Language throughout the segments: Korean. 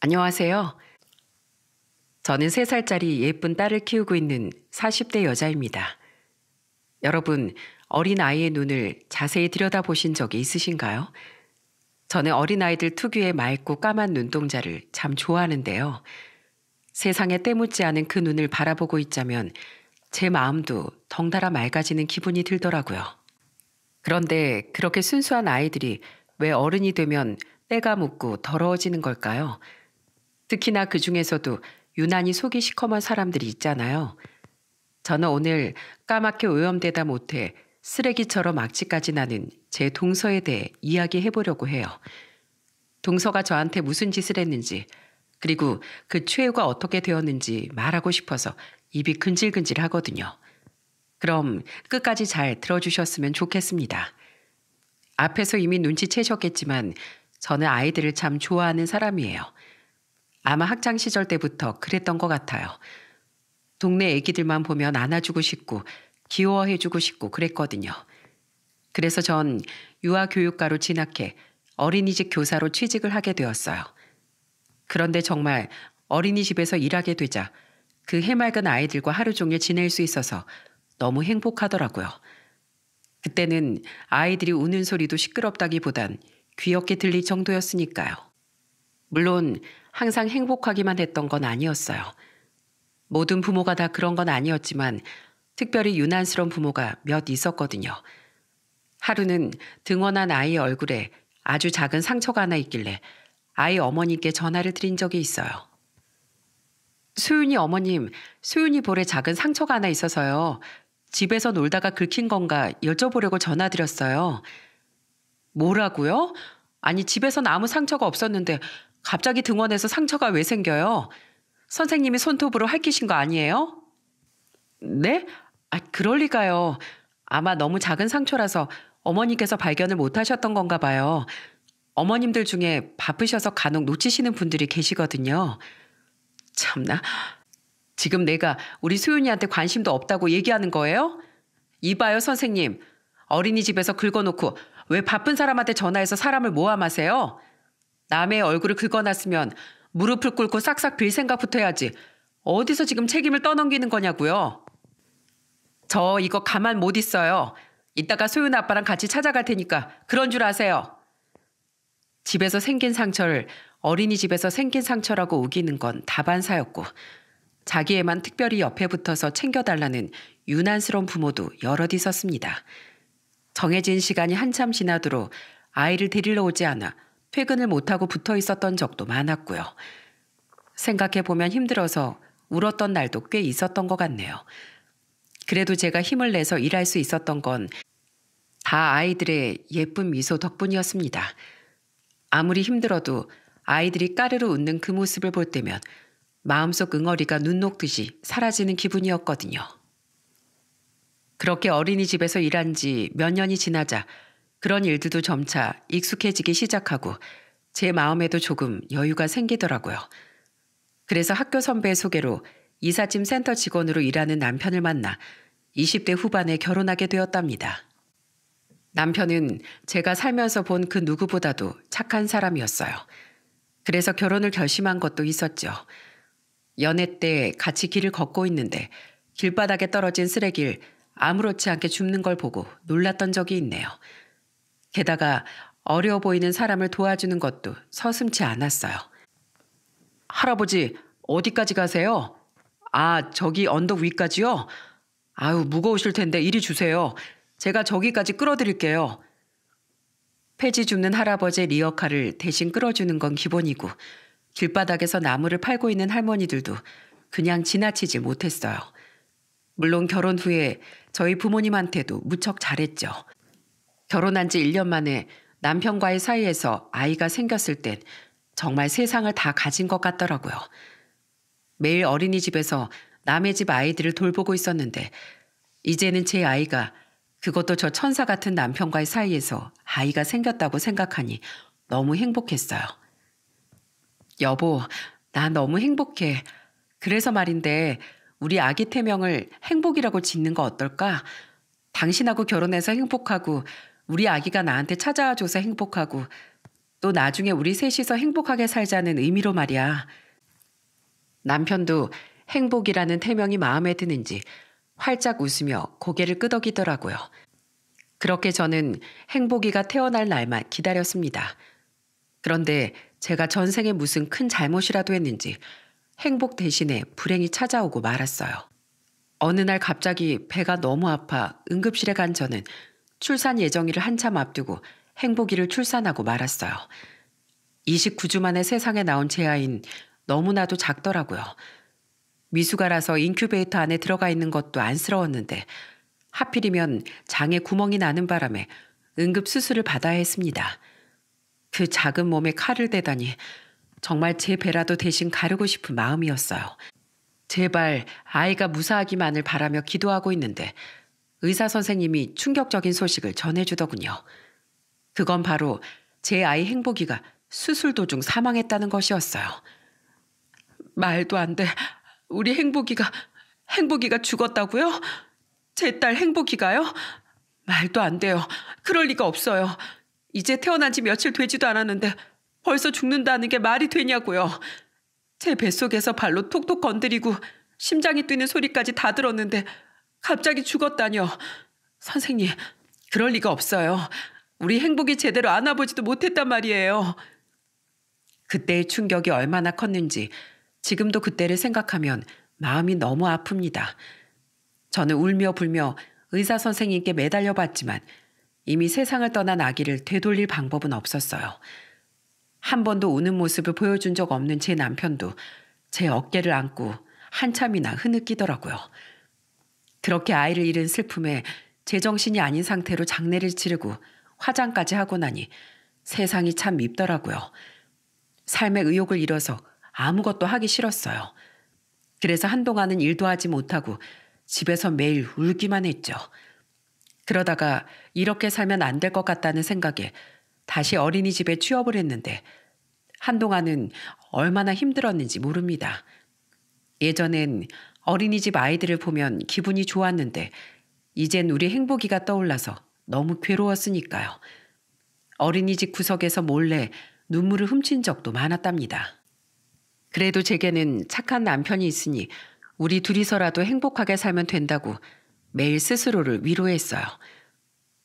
안녕하세요. 저는 3살짜리 예쁜 딸을 키우고 있는 40대 여자입니다. 여러분, 어린아이의 눈을 자세히 들여다보신 적이 있으신가요? 저는 어린아이들 특유의 맑고 까만 눈동자를 참 좋아하는데요. 세상에 때묻지 않은 그 눈을 바라보고 있자면 제 마음도 덩달아 맑아지는 기분이 들더라고요. 그런데 그렇게 순수한 아이들이 왜 어른이 되면 때가 묻고 더러워지는 걸까요? 특히나 그 중에서도 유난히 속이 시커먼 사람들이 있잖아요. 저는 오늘 까맣게 오염되다 못해 쓰레기처럼 악취까지 나는 제 동서에 대해 이야기해 보려고 해요. 동서가 저한테 무슨 짓을 했는지, 그리고 그 최후가 어떻게 되었는지 말하고 싶어서 입이 근질근질 하거든요. 그럼 끝까지 잘 들어주셨으면 좋겠습니다. 앞에서 이미 눈치채셨겠지만 저는 아이들을 참 좋아하는 사람이에요. 아마 학창 시절 때부터 그랬던 것 같아요. 동네 애기들만 보면 안아주고 싶고 귀여워해주고 싶고 그랬거든요. 그래서 전 유아교육과로 진학해 어린이집 교사로 취직을 하게 되었어요. 그런데 정말 어린이집에서 일하게 되자 그 해맑은 아이들과 하루 종일 지낼 수 있어서 너무 행복하더라고요. 그때는 아이들이 우는 소리도 시끄럽다기보단 귀엽게 들릴 정도였으니까요. 물론 항상 행복하기만 했던 건 아니었어요. 모든 부모가 다 그런 건 아니었지만 특별히 유난스러운 부모가 몇 있었거든요. 하루는 등원한 아이의 얼굴에 아주 작은 상처가 하나 있길래 아이 어머니께 전화를 드린 적이 있어요. 소윤이 어머님, 소윤이 볼에 작은 상처가 하나 있어서요. 집에서 놀다가 긁힌 건가 여쭤보려고 전화드렸어요. 뭐라고요? 아니 집에선 아무 상처가 없었는데 갑자기 등원해서 상처가 왜 생겨요? 선생님이 손톱으로 핥기신 거 아니에요? 네? 그럴 리가요. 아마 너무 작은 상처라서 어머니께서 발견을 못 하셨던 건가 봐요. 어머님들 중에 바쁘셔서 간혹 놓치시는 분들이 계시거든요. 참나. 지금 내가 우리 소윤이한테 관심도 없다고 얘기하는 거예요? 이봐요 선생님. 어린이집에서 긁어놓고 왜 바쁜 사람한테 전화해서 사람을 모함하세요? 남의 얼굴을 긁어놨으면 무릎을 꿇고 싹싹 빌 생각부터 해야지. 어디서 지금 책임을 떠넘기는 거냐고요. 저 이거 가만 못 있어요. 이따가 소윤 아빠랑 같이 찾아갈 테니까 그런 줄 아세요. 집에서 생긴 상처를 어린이집에서 생긴 상처라고 우기는 건 다반사였고 자기 애만 특별히 옆에 붙어서 챙겨달라는 유난스러운 부모도 여럿 있었습니다. 정해진 시간이 한참 지나도록 아이를 데리러 오지 않아 퇴근을 못하고 붙어 있었던 적도 많았고요. 생각해보면 힘들어서 울었던 날도 꽤 있었던 것 같네요. 그래도 제가 힘을 내서 일할 수 있었던 건 다 아이들의 예쁜 미소 덕분이었습니다. 아무리 힘들어도 아이들이 까르르 웃는 그 모습을 볼 때면 마음속 응어리가 눈 녹듯이 사라지는 기분이었거든요. 그렇게 어린이집에서 일한 지 몇 년이 지나자 그런 일들도 점차 익숙해지기 시작하고 제 마음에도 조금 여유가 생기더라고요. 그래서 학교 선배의 소개로 이삿짐 센터 직원으로 일하는 남편을 만나 20대 후반에 결혼하게 되었답니다. 남편은 제가 살면서 본 그 누구보다도 착한 사람이었어요. 그래서 결혼을 결심한 것도 있었죠. 연애 때 같이 길을 걷고 있는데 길바닥에 떨어진 쓰레기를 아무렇지 않게 줍는 걸 보고 놀랐던 적이 있네요. 게다가 어려워 보이는 사람을 도와주는 것도 서슴지 않았어요. 할아버지, 어디까지 가세요? 저기 언덕 위까지요? 아유, 무거우실 텐데 이리 주세요. 제가 저기까지 끌어드릴게요. 폐지 줍는 할아버지의 리어카를 대신 끌어주는 건 기본이고 길바닥에서 나무를 팔고 있는 할머니들도 그냥 지나치질 못했어요. 물론 결혼 후에 저희 부모님한테도 무척 잘했죠. 결혼한 지 1년 만에 남편과의 사이에서 아이가 생겼을 땐 정말 세상을 다 가진 것 같더라고요. 매일 어린이집에서 남의 집 아이들을 돌보고 있었는데 이제는 제 아이가 그것도 저 천사 같은 남편과의 사이에서 아이가 생겼다고 생각하니 너무 행복했어요. 여보, 나 너무 행복해. 그래서 말인데 우리 아기 태명을 행복이라고 짓는 거 어떨까? 당신하고 결혼해서 행복하고 우리 아기가 나한테 찾아와줘서 행복하고 또 나중에 우리 셋이서 행복하게 살자는 의미로 말이야. 남편도 행복이라는 태명이 마음에 드는지 활짝 웃으며 고개를 끄덕이더라고요. 그렇게 저는 행복이가 태어날 날만 기다렸습니다. 그런데 제가 전생에 무슨 큰 잘못이라도 했는지 행복 대신에 불행이 찾아오고 말았어요. 어느 날 갑자기 배가 너무 아파 응급실에 간 저는 출산 예정일을 한참 앞두고 행복이를 출산하고 말았어요. 29주 만에 세상에 나온 제 아이는 너무나도 작더라고요. 미숙아라서 인큐베이터 안에 들어가 있는 것도 안쓰러웠는데 하필이면 장에 구멍이 나는 바람에 응급 수술을 받아야 했습니다. 그 작은 몸에 칼을 대다니 정말 제 배라도 대신 가르고 싶은 마음이었어요. 제발 아이가 무사하기만을 바라며 기도하고 있는데 의사 선생님이 충격적인 소식을 전해주더군요. 그건 바로 제 아이 행복이가 수술 도중 사망했다는 것이었어요. 말도 안 돼. 우리 행복이가 죽었다고요? 제 딸 행복이가요? 말도 안 돼요. 그럴 리가 없어요. 이제 태어난 지 며칠 되지도 않았는데 벌써 죽는다는 게 말이 되냐고요. 제 뱃속에서 발로 톡톡 건드리고 심장이 뛰는 소리까지 다 들었는데 갑자기 죽었다뇨. 선생님, 그럴 리가 없어요. 우리 행복이 제대로 안아보지도 못했단 말이에요. 그때의 충격이 얼마나 컸는지 지금도 그때를 생각하면 마음이 너무 아픕니다. 저는 울며 불며 의사 선생님께 매달려 봤지만 이미 세상을 떠난 아기를 되돌릴 방법은 없었어요. 한 번도 우는 모습을 보여준 적 없는 제 남편도 제 어깨를 안고 한참이나 흐느끼더라고요. 그렇게 아이를 잃은 슬픔에 제정신이 아닌 상태로 장례를 치르고 화장까지 하고 나니 세상이 참 밉더라고요. 삶의 의욕을 잃어서 아무것도 하기 싫었어요. 그래서 한동안은 일도 하지 못하고 집에서 매일 울기만 했죠. 그러다가 이렇게 살면 안 될 것 같다는 생각에 다시 어린이집에 취업을 했는데 한동안은 얼마나 힘들었는지 모릅니다. 예전엔 어린이집 아이들을 보면 기분이 좋았는데 이젠 우리 행복이가 떠올라서 너무 괴로웠으니까요. 어린이집 구석에서 몰래 눈물을 훔친 적도 많았답니다. 그래도 제게는 착한 남편이 있으니 우리 둘이서라도 행복하게 살면 된다고 매일 스스로를 위로했어요.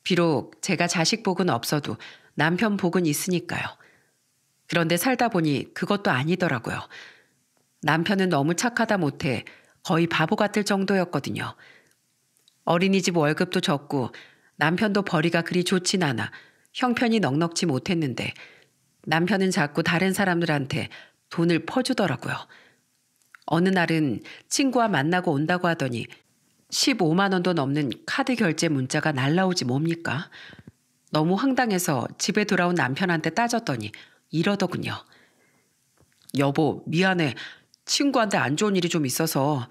비록 제가 자식 복은 없어도 남편 복은 있으니까요. 그런데 살다 보니 그것도 아니더라고요. 남편은 너무 착하다 못해 거의 바보 같을 정도였거든요. 어린이집 월급도 적고 남편도 벌이가 그리 좋진 않아 형편이 넉넉지 못했는데 남편은 자꾸 다른 사람들한테 돈을 퍼주더라고요. 어느 날은 친구와 만나고 온다고 하더니 15만 원도 넘는 카드 결제 문자가 날라오지 뭡니까? 너무 황당해서 집에 돌아온 남편한테 따졌더니 이러더군요. 여보, 미안해. 친구한테 안 좋은 일이 좀 있어서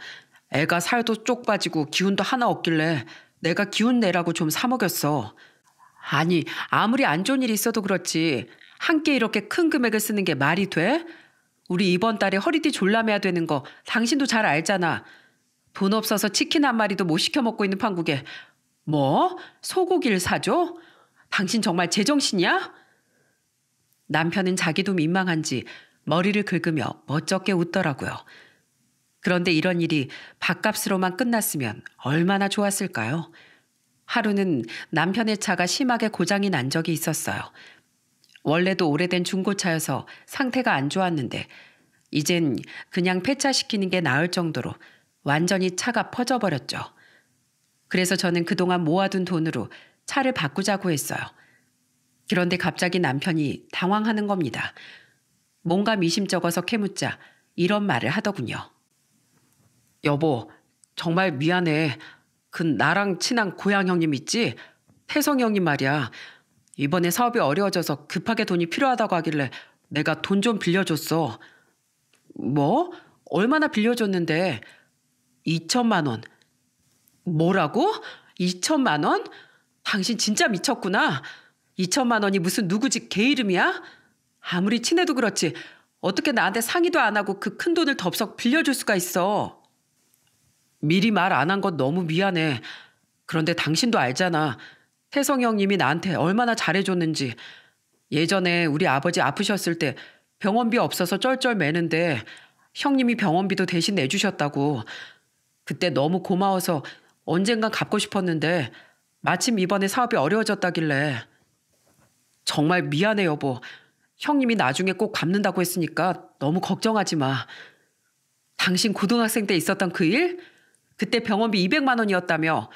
애가 살도 쪽 빠지고 기운도 하나 없길래 내가 기운 내라고 좀 사 먹였어. 아니, 아무리 안 좋은 일이 있어도 그렇지 한 끼 이렇게 큰 금액을 쓰는 게 말이 돼? 우리 이번 달에 허리띠 졸라매야 되는 거 당신도 잘 알잖아. 돈 없어서 치킨 한 마리도 못 시켜 먹고 있는 판국에 뭐? 소고기를 사줘? 당신 정말 제정신이야? 남편은 자기도 민망한지 머리를 긁으며 멋쩍게 웃더라고요. 그런데 이런 일이 밥값으로만 끝났으면 얼마나 좋았을까요? 하루는 남편의 차가 심하게 고장이 난 적이 있었어요. 원래도 오래된 중고차여서 상태가 안 좋았는데 이젠 그냥 폐차시키는 게 나을 정도로 완전히 차가 퍼져버렸죠. 그래서 저는 그동안 모아둔 돈으로 차를 바꾸자고 했어요. 그런데 갑자기 남편이 당황하는 겁니다. 뭔가 미심쩍어서 캐묻자 이런 말을 하더군요. 여보, 정말 미안해. 그 나랑 친한 고향 형님 있지? 태성 형님 말이야. 이번에 사업이 어려워져서 급하게 돈이 필요하다고 하길래 내가 돈 좀 빌려줬어. 뭐? 얼마나 빌려줬는데? 2천만 원. 뭐라고? 2천만 원? 당신 진짜 미쳤구나. 2천만 원이 무슨 누구 집 개 이름이야? 아무리 친해도 그렇지 어떻게 나한테 상의도 안 하고 그 큰 돈을 덥석 빌려줄 수가 있어. 미리 말 안 한 건 너무 미안해. 그런데 당신도 알잖아. 태성 형님이 나한테 얼마나 잘해줬는지. 예전에 우리 아버지 아프셨을 때 병원비 없어서 쩔쩔 매는데 형님이 병원비도 대신 내주셨다고. 그때 너무 고마워서 언젠간 갚고 싶었는데 마침 이번에 사업이 어려워졌다길래. 정말 미안해 여보. 형님이 나중에 꼭 갚는다고 했으니까 너무 걱정하지 마. 당신 고등학생 때 있었던 그 일? 그때 병원비 200만 원이었다며.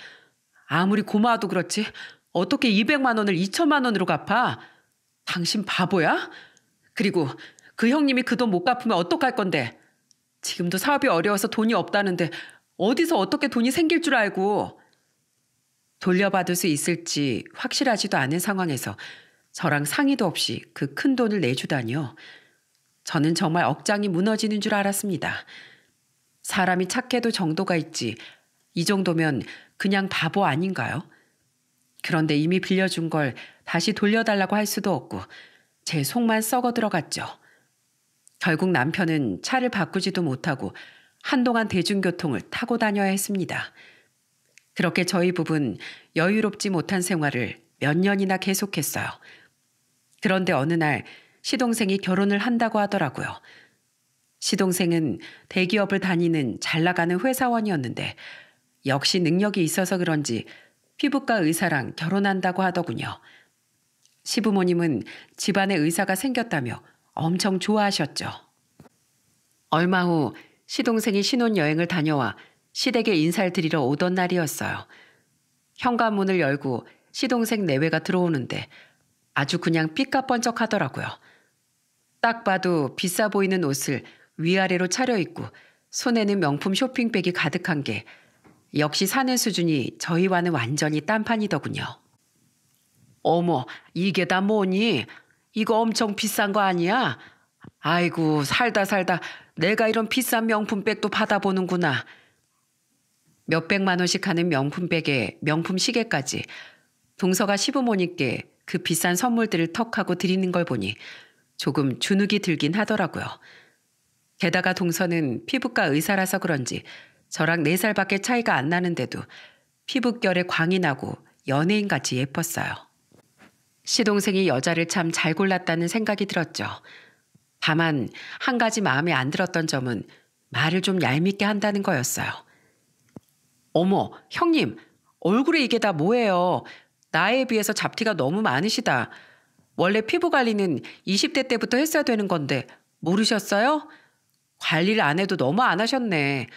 아무리 고마워도 그렇지 어떻게 200만 원을 2천만 원으로 갚아? 당신 바보야? 그리고 그 형님이 그 돈 못 갚으면 어떡할 건데? 지금도 사업이 어려워서 돈이 없다는데 어디서 어떻게 돈이 생길 줄 알고. 돌려받을 수 있을지 확실하지도 않은 상황에서 저랑 상의도 없이 그 큰 돈을 내주다니요. 저는 정말 억장이 무너지는 줄 알았습니다. 사람이 착해도 정도가 있지. 이 정도면 그냥 바보 아닌가요? 그런데 이미 빌려준 걸 다시 돌려달라고 할 수도 없고 제 속만 썩어 들어갔죠. 결국 남편은 차를 바꾸지도 못하고 한동안 대중교통을 타고 다녀야 했습니다. 그렇게 저희 부부는 여유롭지 못한 생활을 몇 년이나 계속했어요. 그런데 어느 날 시동생이 결혼을 한다고 하더라고요. 시동생은 대기업을 다니는 잘 나가는 회사원이었는데 역시 능력이 있어서 그런지 피부과 의사랑 결혼한다고 하더군요. 시부모님은 집안에 의사가 생겼다며 엄청 좋아하셨죠. 얼마 후 시동생이 신혼여행을 다녀와 시댁에 인사를 드리러 오던 날이었어요. 현관문을 열고 시동생 내외가 들어오는데 아주 그냥 삐까뻔쩍하더라고요. 딱 봐도 비싸 보이는 옷을 위아래로 차려입고 손에는 명품 쇼핑백이 가득한 게 역시 사는 수준이 저희와는 완전히 딴판이더군요. 어머, 이게 다 뭐니? 이거 엄청 비싼 거 아니야? 아이고, 살다 내가 이런 비싼 명품백도 받아보는구나. 몇백만 원씩 하는 명품백에 명품 시계까지 동서가 시부모님께 그 비싼 선물들을 턱하고 드리는 걸 보니 조금 주눅이 들긴 하더라고요. 게다가 동서는 피부과 의사라서 그런지 저랑 4살밖에 차이가 안 나는데도 피부결에 광이 나고 연예인같이 예뻤어요. 시동생이 여자를 참 잘 골랐다는 생각이 들었죠. 다만 한 가지 마음에 안 들었던 점은 말을 좀 얄밉게 한다는 거였어요. 어머, 형님, 얼굴에 이게 다 뭐예요? 나이에 비해서 잡티가 너무 많으시다. 원래 피부 관리는 20대 때부터 했어야 되는 건데 모르셨어요? 관리를 안 해도 너무 안 하셨네.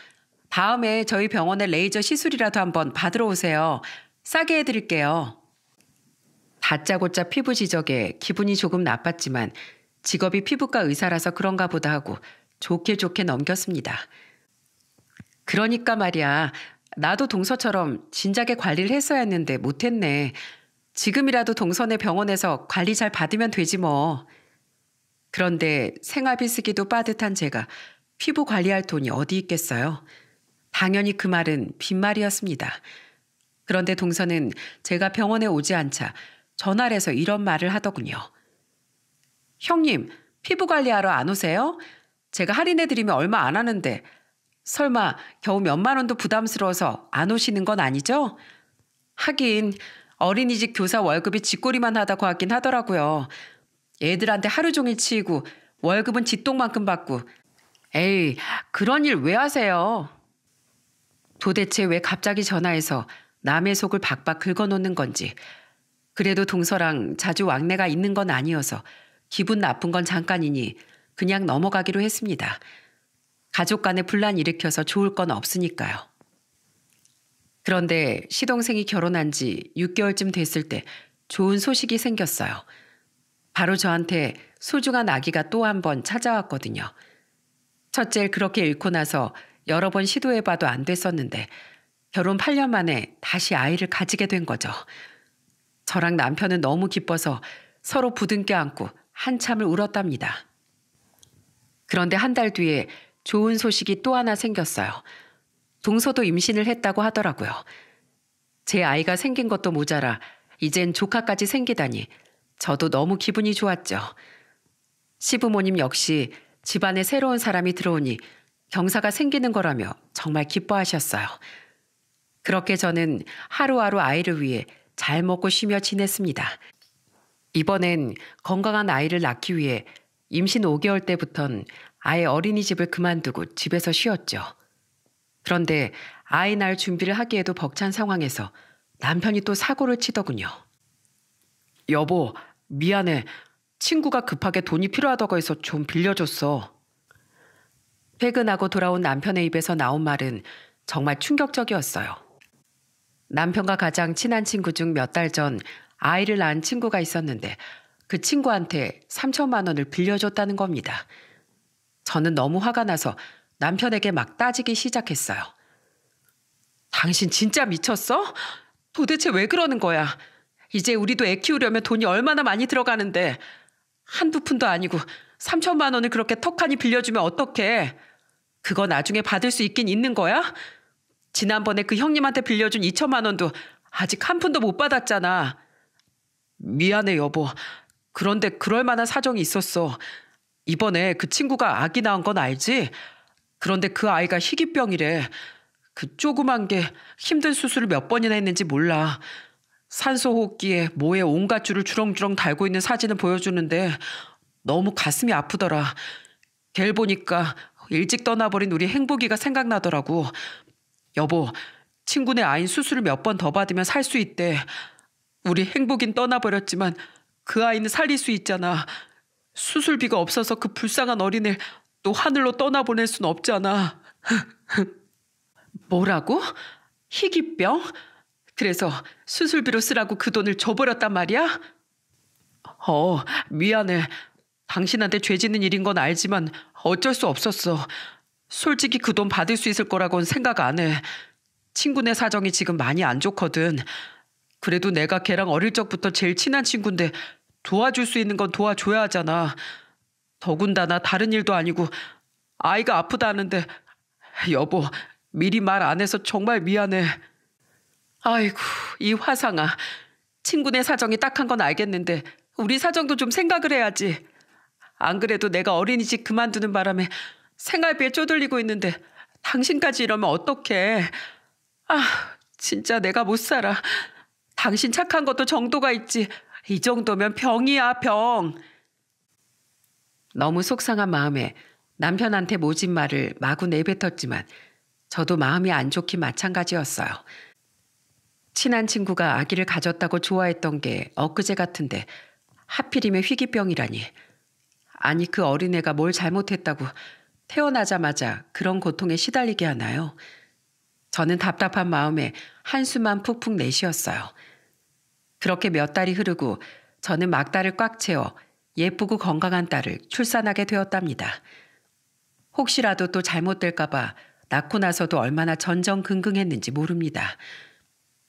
다음에 저희 병원에 레이저 시술이라도 한번 받으러 오세요. 싸게 해드릴게요. 다짜고짜 피부 지적에 기분이 조금 나빴지만 직업이 피부과 의사라서 그런가 보다 하고 좋게 넘겼습니다. 그러니까 말이야. 나도 동서처럼 진작에 관리를 했어야 했는데 못했네. 지금이라도 동서네 병원에서 관리 잘 받으면 되지 뭐. 그런데 생활비 쓰기도 빠듯한 제가 피부 관리할 돈이 어디 있겠어요. 당연히 그 말은 빈말이었습니다. 그런데 동서는 제가 병원에 오지 않자 전화를 해서 이런 말을 하더군요. 형님, 피부 관리하러 안 오세요? 제가 할인해드리면 얼마 안 하는데 설마 겨우 몇만 원도 부담스러워서 안 오시는 건 아니죠? 하긴 어린이집 교사 월급이 쥐꼬리만 하다고 하긴 하더라고요. 애들한테 하루 종일 치이고 월급은 쥐똥만큼 받고. 에이, 그런 일 왜 하세요? 도대체 왜 갑자기 전화해서 남의 속을 박박 긁어놓는 건지. 그래도 동서랑 자주 왕래가 있는 건 아니어서 기분 나쁜 건 잠깐이니 그냥 넘어가기로 했습니다. 가족 간에 분란 일으켜서 좋을 건 없으니까요. 그런데 시동생이 결혼한 지 6개월쯤 됐을 때 좋은 소식이 생겼어요. 바로 저한테 소중한 아기가 또 한 번 찾아왔거든요. 첫째를 그렇게 잃고 나서 여러 번 시도해봐도 안 됐었는데 결혼 8년 만에 다시 아이를 가지게 된 거죠. 저랑 남편은 너무 기뻐서 서로 부둥켜 안고 한참을 울었답니다. 그런데 한 달 뒤에 좋은 소식이 또 하나 생겼어요. 동서도 임신을 했다고 하더라고요. 제 아이가 생긴 것도 모자라 이젠 조카까지 생기다니 저도 너무 기분이 좋았죠. 시부모님 역시 집안에 새로운 사람이 들어오니 경사가 생기는 거라며 정말 기뻐하셨어요. 그렇게 저는 하루하루 아이를 위해 잘 먹고 쉬며 지냈습니다. 이번엔 건강한 아이를 낳기 위해 임신 5개월 때부턴 아예 어린이집을 그만두고 집에서 쉬었죠. 그런데 아이 낳을 준비를 하기에도 벅찬 상황에서 남편이 또 사고를 치더군요. 여보, 미안해. 친구가 급하게 돈이 필요하다고 해서 좀 빌려줬어. 퇴근하고 돌아온 남편의 입에서 나온 말은 정말 충격적이었어요. 남편과 가장 친한 친구 중 몇 달 전 아이를 낳은 친구가 있었는데 그 친구한테 3천만 원을 빌려줬다는 겁니다. 저는 너무 화가 나서 남편에게 막 따지기 시작했어요. 당신 진짜 미쳤어? 도대체 왜 그러는 거야? 이제 우리도 애 키우려면 돈이 얼마나 많이 들어가는데 한두 푼도 아니고 3천만 원을 그렇게 턱하니 빌려주면 어떡해? 그거 나중에 받을 수 있긴 있는 거야? 지난번에 그 형님한테 빌려준 2천만 원도 아직 한 푼도 못 받았잖아. 미안해 여보. 그런데 그럴 만한 사정이 있었어. 이번에 그 친구가 아기 낳은 건 알지? 그런데 그 아이가 희귀병이래. 그 조그만 게 힘든 수술을 몇 번이나 했는지 몰라. 산소호흡기에 모에 온갖 줄을 주렁주렁 달고 있는 사진을 보여주는데 너무 가슴이 아프더라. 걔를 보니까 일찍 떠나버린 우리 행복이가 생각나더라고. 여보, 친구네 아인 수술을 몇 번 더 받으면 살 수 있대. 우리 행복인 떠나버렸지만 그 아이는 살릴 수 있잖아. 수술비가 없어서 그 불쌍한 어린애를 또 하늘로 떠나보낼 순 없잖아. 뭐라고? 희귀병? 그래서 수술비로 쓰라고 그 돈을 줘버렸단 말이야? 미안해. 당신한테 죄 짓는 일인 건 알지만 어쩔 수 없었어. 솔직히 그 돈 받을 수 있을 거라고는 생각 안 해. 친구네 사정이 지금 많이 안 좋거든. 그래도 내가 걔랑 어릴 적부터 제일 친한 친구인데 도와줄 수 있는 건 도와줘야 하잖아. 더군다나 다른 일도 아니고 아이가 아프다 하는데 여보, 미리 말 안 해서 정말 미안해. 아이고, 이 화상아. 친구네 사정이 딱한 건 알겠는데 우리 사정도 좀 생각을 해야지. 안 그래도 내가 어린이집 그만두는 바람에 생활비에 쪼들리고 있는데 당신까지 이러면 어떡해. 진짜 내가 못 살아. 당신 착한 것도 정도가 있지. 이 정도면 병이야, 병. 너무 속상한 마음에 남편한테 모진 말을 마구 내뱉었지만 저도 마음이 안 좋긴 마찬가지였어요. 친한 친구가 아기를 가졌다고 좋아했던 게 엊그제 같은데 하필이면 희귀병이라니. 아니 그 어린애가 뭘 잘못했다고 태어나자마자 그런 고통에 시달리게 하나요? 저는 답답한 마음에 한숨만 푹푹 내쉬었어요. 그렇게 몇 달이 흐르고 저는 막달을 꽉 채워 예쁘고 건강한 딸을 출산하게 되었답니다. 혹시라도 또 잘못될까 봐 낳고 나서도 얼마나 전전긍긍했는지 모릅니다.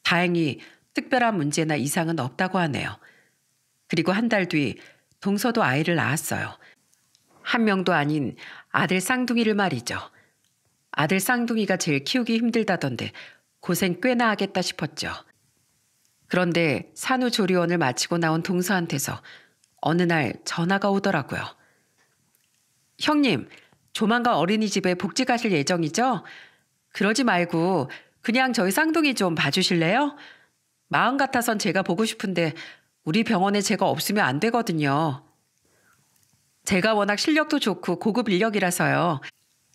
다행히 특별한 문제나 이상은 없다고 하네요. 그리고 한 달 뒤 동서도 아이를 낳았어요. 한 명도 아닌 아들 쌍둥이를 말이죠. 아들 쌍둥이가 제일 키우기 힘들다던데 고생 꽤나 하겠다 싶었죠. 그런데 산후조리원을 마치고 나온 동서한테서 어느 날 전화가 오더라고요. 형님, 조만간 어린이집에 복지 가실 예정이죠? 그러지 말고 그냥 저희 쌍둥이 좀 봐주실래요? 마음 같아선 제가 보고 싶은데 우리 병원에 제가 없으면 안 되거든요. 제가 워낙 실력도 좋고 고급 인력이라서요.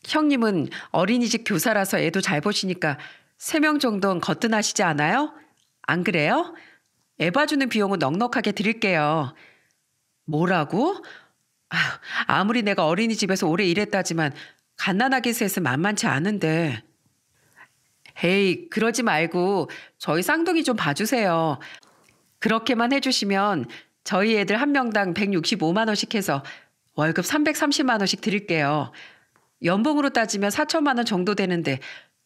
형님은 어린이집 교사라서 애도 잘 보시니까 3명 정도는 거뜬하시지 않아요? 안 그래요? 애 봐주는 비용은 넉넉하게 드릴게요. 뭐라고? 아무리 내가 어린이집에서 오래 일했다지만 갓난아기 셋은 만만치 않은데. 에이, 그러지 말고 저희 쌍둥이 좀 봐주세요. 그렇게만 해주시면 저희 애들 한 명당 165만 원씩 해서 월급 330만 원씩 드릴게요. 연봉으로 따지면 4천만 원 정도 되는데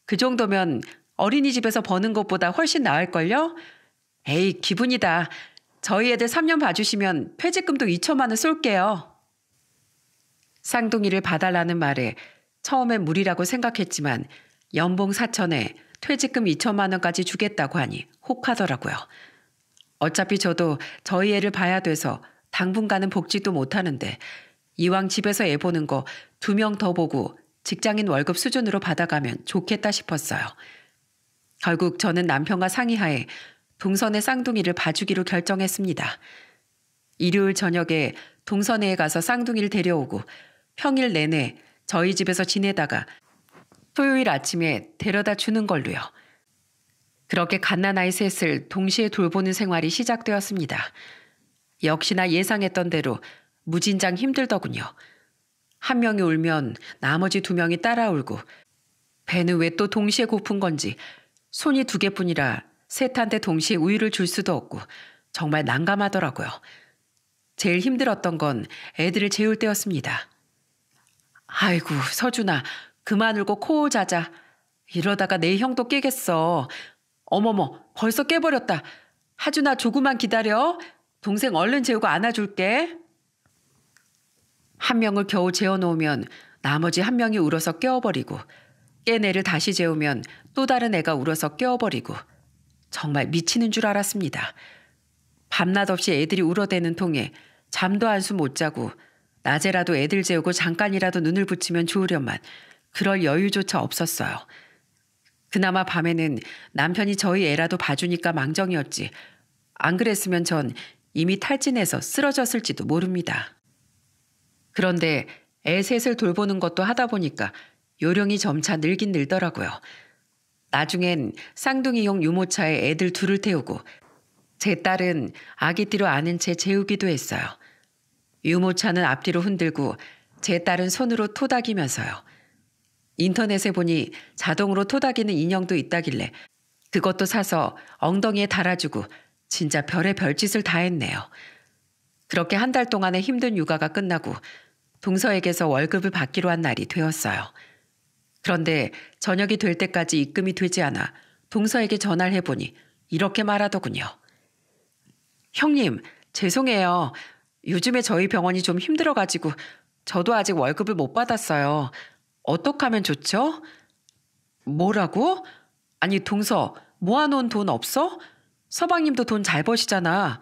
그 정도면 어린이집에서 버는 것보다 훨씬 나을걸요? 에이, 기분이다. 저희 애들 3년 봐주시면 퇴직금도 2천만 원 쏠게요. 쌍둥이를 봐달라는 말에 처음엔 무리라고 생각했지만 연봉 4천에 퇴직금 2천만 원까지 주겠다고 하니 혹하더라고요. 어차피 저도 저희 애를 봐야 돼서 당분간은 복지도 못하는데 이왕 집에서 애 보는 거 2명 더 보고 직장인 월급 수준으로 받아가면 좋겠다 싶었어요. 결국 저는 남편과 상의하에 동선의 쌍둥이를 봐주기로 결정했습니다. 일요일 저녁에 동선회에 가서 쌍둥이를 데려오고 평일 내내 저희 집에서 지내다가 토요일 아침에 데려다 주는 걸로요. 그렇게 갓난아이 셋을 동시에 돌보는 생활이 시작되었습니다. 역시나 예상했던 대로 무진장 힘들더군요. 한 명이 울면 나머지 두 명이 따라 울고 배는 왜 또 동시에 고픈 건지 손이 두 개뿐이라 셋한테 동시에 우유를 줄 수도 없고 정말 난감하더라고요. 제일 힘들었던 건 애들을 재울 때였습니다. 아이고 서준아 그만 울고 코 자자. 이러다가 내 형도 깨겠어. 어머머 벌써 깨버렸다. 하준아 조금만 기다려. 동생 얼른 재우고 안아줄게. 한 명을 겨우 재워놓으면 나머지 한 명이 울어서 깨워버리고 깬 애를 다시 재우면 또 다른 애가 울어서 깨워버리고 정말 미치는 줄 알았습니다. 밤낮 없이 애들이 울어대는 통에 잠도 한숨 못 자고 낮에라도 애들 재우고 잠깐이라도 눈을 붙이면 좋으련만 그럴 여유조차 없었어요. 그나마 밤에는 남편이 저희 애라도 봐주니까 망정이었지. 안 그랬으면 전 이미 탈진해서 쓰러졌을지도 모릅니다. 그런데 애 셋을 돌보는 것도 하다 보니까 요령이 점차 늘긴 늘더라고요. 나중엔 쌍둥이용 유모차에 애들 둘을 태우고 제 딸은 아기띠로 안은 채 재우기도 했어요. 유모차는 앞뒤로 흔들고 제 딸은 손으로 토닥이면서요. 인터넷에 보니 자동으로 토닥이는 인형도 있다길래 그것도 사서 엉덩이에 달아주고 진짜 별의 별짓을 다 했네요. 그렇게 한 달 동안의 힘든 육아가 끝나고 동서에게서 월급을 받기로 한 날이 되었어요. 그런데 저녁이 될 때까지 입금이 되지 않아 동서에게 전화를 해보니 이렇게 말하더군요. 형님, 죄송해요. 요즘에 저희 병원이 좀 힘들어가지고 저도 아직 월급을 못 받았어요. 어떻게 하면 좋죠? 뭐라고? 아니 동서 모아놓은 돈 없어? 서방님도 돈 잘 버시잖아.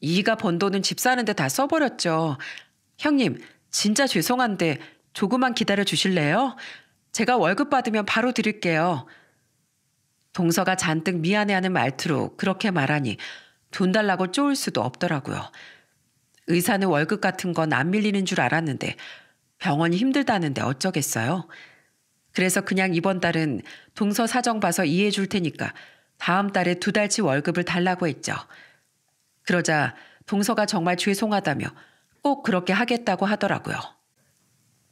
이가 번 돈은 집 사는데 다 써버렸죠. 형님 진짜 죄송한데 조금만 기다려 주실래요? 제가 월급 받으면 바로 드릴게요. 동서가 잔뜩 미안해하는 말투로 그렇게 말하니 돈 달라고 쪼을 수도 없더라고요. 의사는 월급 같은 건 안 밀리는 줄 알았는데 병원이 힘들다는데 어쩌겠어요. 그래서 그냥 이번 달은 동서 사정 봐서 이해해 줄 테니까 다음 달에 2달치 월급을 달라고 했죠. 그러자 동서가 정말 죄송하다며 꼭 그렇게 하겠다고 하더라고요.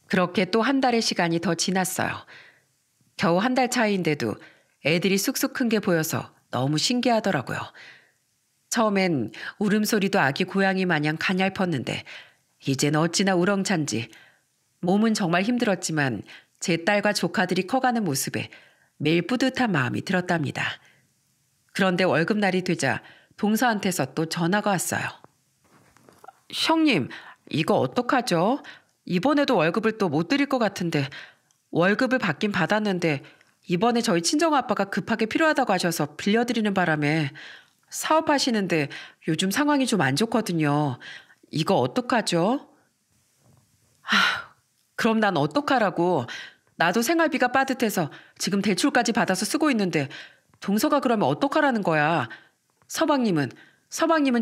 그렇게 또 한 달의 시간이 더 지났어요. 겨우 한 달 차이인데도 애들이 쑥쑥 큰 게 보여서 너무 신기하더라고요. 처음엔 울음소리도 아기 고양이 마냥 가냘펐는데 이젠 어찌나 우렁찬지 몸은 정말 힘들었지만 제 딸과 조카들이 커가는 모습에 매일 뿌듯한 마음이 들었답니다. 그런데 월급날이 되자 동서한테서 또 전화가 왔어요. 형님, 이거 어떡하죠? 이번에도 월급을 또 못 드릴 것 같은데 월급을 받긴 받았는데 이번에 저희 친정아빠가 급하게 필요하다고 하셔서 빌려드리는 바람에 사업하시는데 요즘 상황이 좀 안 좋거든요. 이거 어떡하죠? 그럼 난 어떡하라고. 나도 생활비가 빠듯해서 지금 대출까지 받아서 쓰고 있는데 동서가 그러면 어떡하라는 거야. 서방님은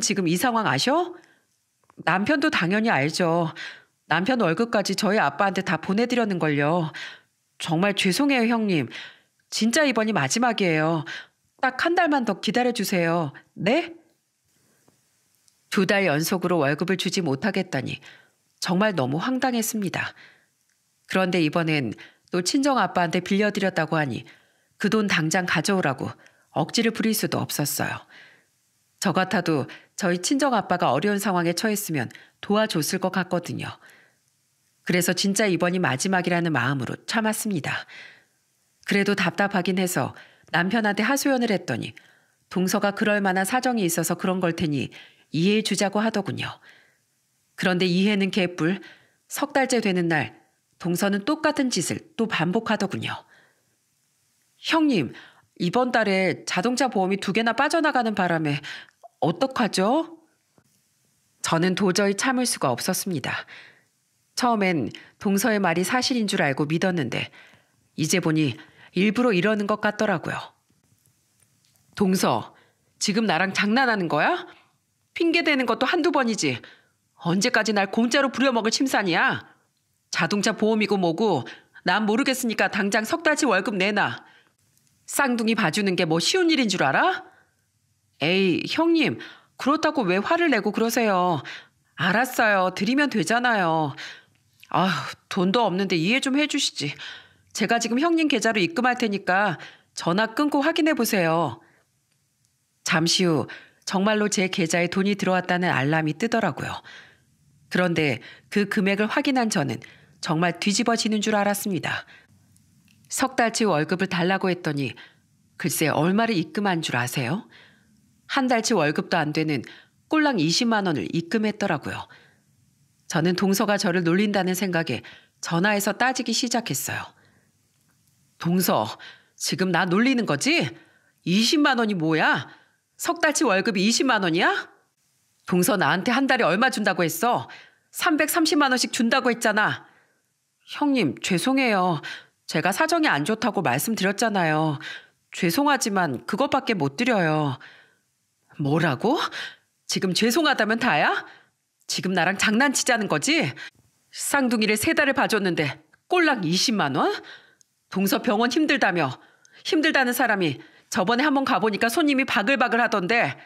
지금 이 상황 아셔? 남편도 당연히 알죠. 남편 월급까지 저희 아빠한테 다 보내드렸는걸요. 정말 죄송해요 형님. 진짜 이번이 마지막이에요. 딱 한 달만 더 기다려주세요. 네? 2달 연속으로 월급을 주지 못하겠다니 정말 너무 황당했습니다. 그런데 이번엔 또 친정아빠한테 빌려드렸다고 하니 그 돈 당장 가져오라고 억지를 부릴 수도 없었어요. 저 같아도 저희 친정아빠가 어려운 상황에 처했으면 도와줬을 것 같거든요. 그래서 진짜 이번이 마지막이라는 마음으로 참았습니다. 그래도 답답하긴 해서 남편한테 하소연을 했더니 동서가 그럴 만한 사정이 있어서 그런 걸 테니 이해해 주자고 하더군요. 그런데 이해는 개뿔. 3달째 되는 날 동서는 똑같은 짓을 또 반복하더군요. 형님, 이번 달에 자동차 보험이 2개나 빠져나가는 바람에 어떡하죠? 저는 도저히 참을 수가 없었습니다. 처음엔 동서의 말이 사실인 줄 알고 믿었는데 이제 보니 일부러 이러는 것 같더라고요. 동서, 지금 나랑 장난하는 거야? 핑계대는 것도 한두 번이지. 언제까지 날 공짜로 부려먹을 침산이야? 자동차 보험이고 뭐고 난 모르겠으니까 당장 석 달치 월급 내놔. 쌍둥이 봐주는 게 뭐 쉬운 일인 줄 알아? 에이, 형님, 그렇다고 왜 화를 내고 그러세요? 알았어요. 드리면 되잖아요. 아휴, 돈도 없는데 이해 좀 해주시지. 제가 지금 형님 계좌로 입금할 테니까 전화 끊고 확인해 보세요. 잠시 후 정말로 제 계좌에 돈이 들어왔다는 알람이 뜨더라고요. 그런데 그 금액을 확인한 저는 정말 뒤집어지는 줄 알았습니다. 석 달치 월급을 달라고 했더니 글쎄 얼마를 입금한 줄 아세요? 한 달치 월급도 안 되는 꼴랑 20만 원을 입금했더라고요. 저는 동서가 저를 놀린다는 생각에 전화해서 따지기 시작했어요. 동서, 지금 나 놀리는 거지? 20만 원이 뭐야? 석 달치 월급이 20만 원이야? 동서 나한테 한 달에 얼마 준다고 했어? 330만 원씩 준다고 했잖아. 형님, 죄송해요. 제가 사정이 안 좋다고 말씀드렸잖아요. 죄송하지만 그것밖에 못 드려요. 뭐라고? 지금 죄송하다면 다야? 지금 나랑 장난치자는 거지? 쌍둥이를 3달을 봐줬는데 꼴랑 20만 원? 동서 병원 힘들다며. 힘들다는 사람이 저번에 한번 가보니까 손님이 바글바글 하던데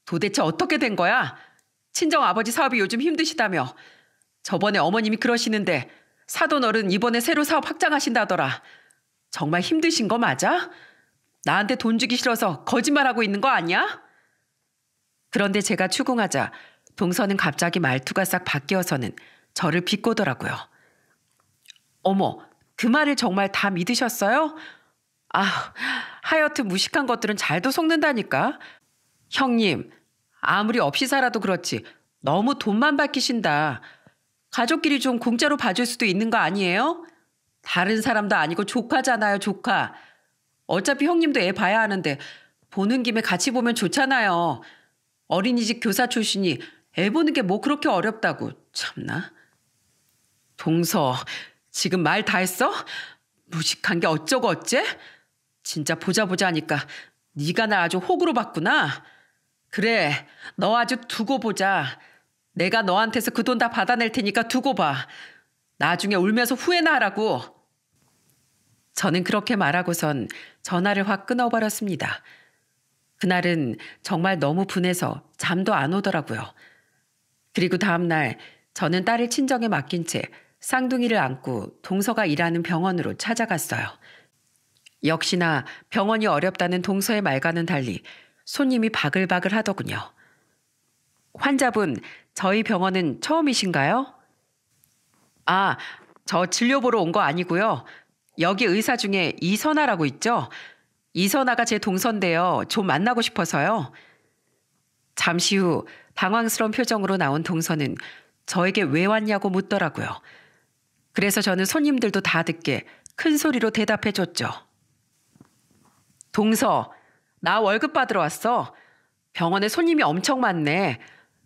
도대체 어떻게 된 거야? 친정 아버지 사업이 요즘 힘드시다며. 저번에 어머님이 그러시는데 사돈 어른 이번에 새로 사업 확장하신다더라. 정말 힘드신 거 맞아? 나한테 돈 주기 싫어서 거짓말하고 있는 거 아니야? 그런데 제가 추궁하자 동서는 갑자기 말투가 싹 바뀌어서는 저를 비꼬더라고요. 어머, 그 말을 정말 다 믿으셨어요? 아, 하여튼 무식한 것들은 잘도 속는다니까. 형님, 아무리 없이 살아도 그렇지 너무 돈만 밝히신다. 가족끼리 좀 공짜로 봐줄 수도 있는 거 아니에요? 다른 사람도 아니고 조카잖아요, 조카. 어차피 형님도 애 봐야 하는데 보는 김에 같이 보면 좋잖아요. 어린이집 교사 출신이 애 보는 게 뭐 그렇게 어렵다고. 참나. 동서, 지금 말 다 했어? 무식한 게 어쩌고 어째? 진짜 보자 하니까 네가 나 아주 호구로 봤구나. 그래, 너 아주 두고 보자. 내가 너한테서 그 돈 다 받아낼 테니까 두고 봐. 나중에 울면서 후회나 하라고. 저는 그렇게 말하고선 전화를 확 끊어버렸습니다. 그날은 정말 너무 분해서 잠도 안 오더라고요. 그리고 다음날 저는 딸을 친정에 맡긴 채 쌍둥이를 안고 동서가 일하는 병원으로 찾아갔어요. 역시나 병원이 어렵다는 동서의 말과는 달리 손님이 바글바글 하더군요. 환자분, 저희 병원은 처음이신가요? 아, 저 진료 보러 온 거 아니고요. 여기 의사 중에 이선아라고 있죠? 이선아가 제 동서인데요. 좀 만나고 싶어서요. 잠시 후 당황스러운 표정으로 나온 동서는 저에게 왜 왔냐고 묻더라고요. 그래서 저는 손님들도 다 듣게 큰 소리로 대답해 줬죠. 동서, 나 월급 받으러 왔어. 병원에 손님이 엄청 많네.